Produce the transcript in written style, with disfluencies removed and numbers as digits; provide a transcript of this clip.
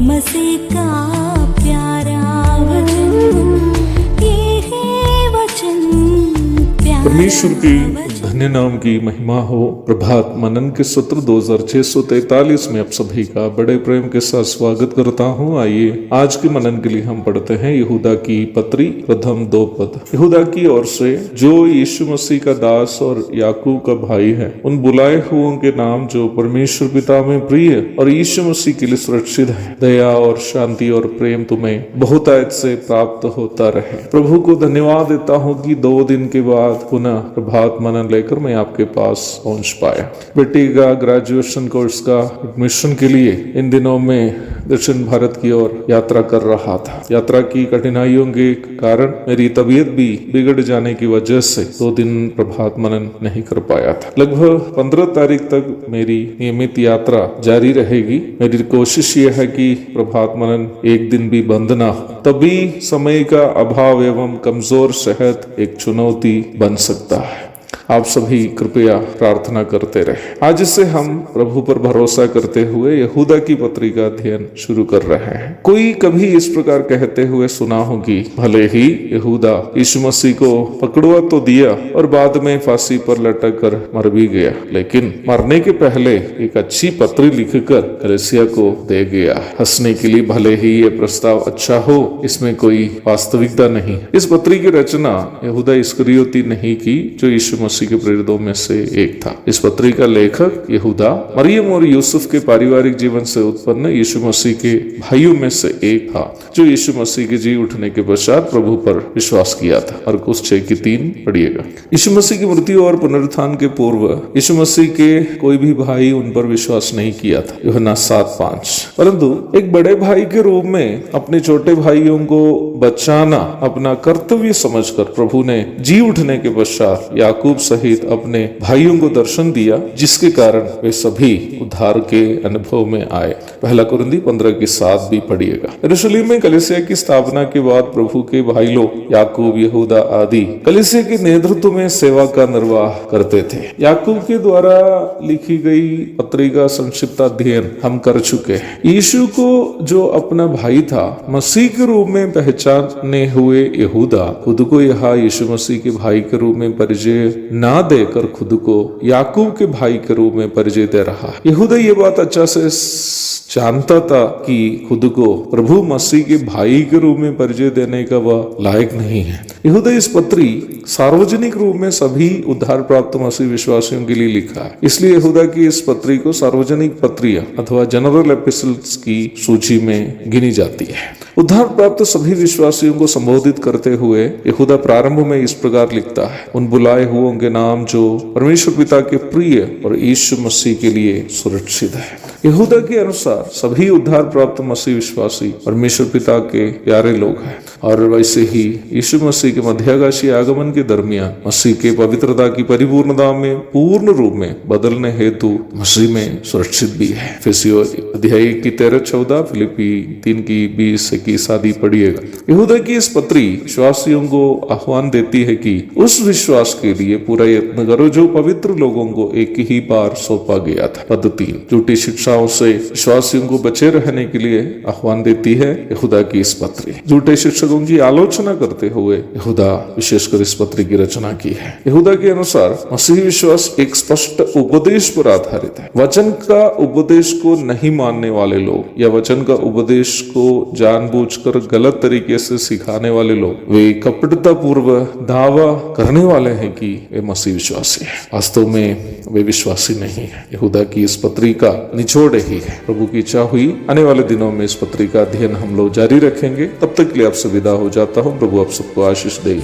मसीह का प्यारा वचन, ये है वचन प्यारा। परमेश्वर की धन्य नाम की महिमा हो। प्रभात मनन के सत्र 2643 में आप सभी का बड़े प्रेम के साथ स्वागत करता हूँ। आइए आज के मनन के लिए हम पढ़ते हैं यहूदा की पत्री प्रथम 2 पद। यहूदा की ओर से जो यीशु मसीह का दास और याकूब का भाई है, उन बुलाए हुओं के नाम जो परमेश्वर पिता में प्रिय और यीशु मसीह के लिए सुरक्षित है, दया और शांति और प्रेम तुम्हें बहुतायत से प्राप्त होता रहे। प्रभु को धन्यवाद देता हूँ कि 2 दिन के बाद पुनः प्रभात मनन लेकर मैं आपके पास पहुंच पाया। बेटी का ग्रेजुएशन कोर्स का एडमिशन के लिए इन दिनों में दक्षिण भारत की ओर यात्रा कर रहा था। यात्रा की कठिनाइयों के कारण मेरी तबीयत भी बिगड़ जाने की वजह से 2 दिन प्रभात मनन नहीं कर पाया था। लगभग 15 तारीख तक मेरी नियमित यात्रा जारी रहेगी। मेरी कोशिश ये है कि प्रभात मनन एक दिन भी बंद ना हो। तभी समय का अभाव एवं कमजोर सेहत एक चुनौती बन सकता है। आप सभी कृपया प्रार्थना करते रहे। आज से हम प्रभु पर भरोसा करते हुए यहूदा की पत्री का अध्ययन शुरू कर रहे हैं। कोई कभी इस प्रकार कहते हुए सुना होगी, भले ही यहूदा यीशु मसीह को पकड़वा तो दिया और बाद में फांसी पर लटक कर मर भी गया, लेकिन मरने के पहले एक अच्छी पत्री लिखकर कलीसिया को दे गया। हंसने के लिए भले ही ये प्रस्ताव अच्छा हो, इसमें कोई वास्तविकता नहीं। इस पत्री की रचना यहूदा इस्करियोती नहीं की, जो यीशु मसीह के प्रेरितों में से एक था। इस पत्री का लेखक यहूदा मरियम और यूसुफ के पारिवारिक जीवन से उत्पन्न यीशु मसीह के भाइयों में से एक था, जो यीशु मसीह के जी उठने के पश्चात प्रभु पर विश्वास किया था। मरकुस 6:3 पढ़िएगा। यीशु मसीह की मृत्यु और पुनरुत्थान के पूर्व यीशु मसीह के कोई भी भाई उन पर विश्वास नहीं किया था, यूहन्ना 7:5। परंतु एक बड़े भाई के रूप में अपने छोटे भाइयों को बचाना अपना कर्तव्य समझकर प्रभु ने जी उठने के पश्चात याकूब सहित अपने भाइयों को दर्शन दिया, जिसके कारण वे सभी उद्धार के अनुभव में आए। 1 कुरिन्थी 15:7 भी पढ़िएगा। यरूशलेम में कलीसिया की स्थापना के बाद प्रभु के भाई लोग याकूब, यहूदा आदि कलीसिया के नेतृत्व में सेवा का निर्वाह करते थे। याकूब के द्वारा लिखी गई पत्री का संक्षिप्त अध्ययन हम कर चुके हैं। यीशु को जो अपना भाई था मसीह के रूप में पहचाने हुए यहूदा खुद को यहाँ यीशु मसीह के भाई के रूप में परिचय ना देकर खुद को याकूब के भाई के रूप में परिचय दे रहा है। यहूदा ये बात अच्छा से जानता था कि खुद को प्रभु मसीह के भाई के रूप में परिचय देने का वह लायक नहीं है। यहूदा इस पत्री सार्वजनिक रूप में सभी उद्धार प्राप्त मसीह विश्वासियों के लिए लिखा है। इसलिए यहूदा की इस पत्री को सार्वजनिक पत्रियां अथवा जनरल एपिसल्स की सूची में गिनी जाती है। उद्धार प्राप्त सभी विश्वासियों को संबोधित करते हुए यहूदा प्रारंभ में इस प्रकार लिखता है, उन बुलाए हुओं के नाम जो परमेश्वर पिता के प्रिय और यीशु मसीह के लिए सुरक्षित है। यहूदा के अनुसार सभी उद्धार प्राप्त मसीह विश्वासी परमेश्वर पिता के प्यारे लोग हैं, और वैसे ही यीशु मसीह के मध्याकाशीय आगमन के दरमियान मसीह के पवित्रता की परिपूर्णता में पूर्ण रूप में बदलने हेतु मसीह में सुरक्षित भी है। इफिसियों अध्याय की 13-14, फिलिपी 3:20-21 आदि पढ़िएगा। यहूदा की इस पत्री विश्वासियों को आह्वान देती है कि उस विश्वास के लिए पूरा यत्न करो जो पवित्र लोगों को एक ही बार सौंपा गया था। पद 3 झूठी शिक्षाओं से विश्वासियों को बचे रहने के लिए आह्वान देती है यहूदा की इस पत्री। झूठे शिक्षकों की आलोचना करते हुए यहूदा विशेषकर इस पत्री की रचना की है। यहूदा के अनुसार मसीही विश्वास एक स्पष्ट उपदेश पर आधारित है। वचन का उपदेश को नहीं मानने वाले लोग या वचन का उपदेश को जानबूझकर गलत तरीके से सिखाने वाले लोग वे कपटता पूर्व दावा करने वाले हैं कि वे मसीह विश्वासी है। वास्तव में वे विश्वासी नहीं है। यहूदा की इस पत्री का निचोड़ ही है। प्रभु की इच्छा हुई आने वाले दिनों में इस पत्री का अध्ययन हम लोग जारी रखेंगे। तब तक के लिए आपसे विदा हो जाता हूँ। प्रभु आप सबको आशीष दे।